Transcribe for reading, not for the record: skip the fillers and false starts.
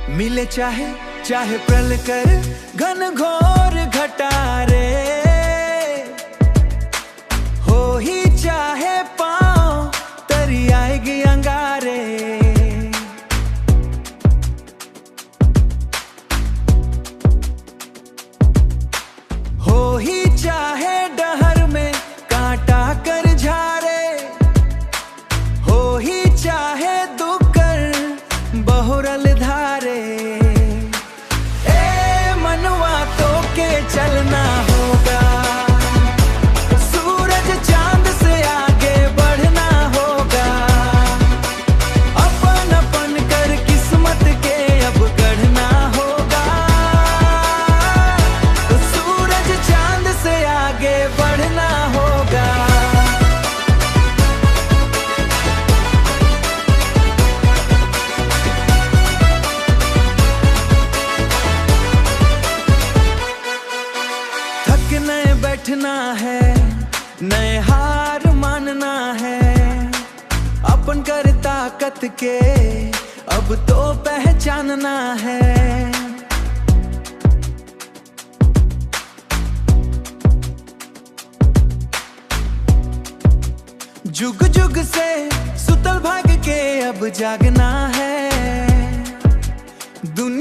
मिले चाहे चाहे प्रलय कर घन घोर घटारे, हो ही चाहे पाँव तरी आएगी अंगारे। हो ही चाहे डहर में कांटा कर झारे, हो ही चाहे दुख कर बहुरल धारे। ए मनवा तो के चलना होगा, सूरज चांद से आगे बढ़ना होगा। अपन अपन कर किस्मत के अब गढ़ना होगा, सूरज चांद से आगे बढ़ना होगा। थकने बैठना है, नए हार मानना है। अपन कर ताकत के अब तो पहचानना है। जुग जुग से सुतल भाग के अब जागना है। दुनिया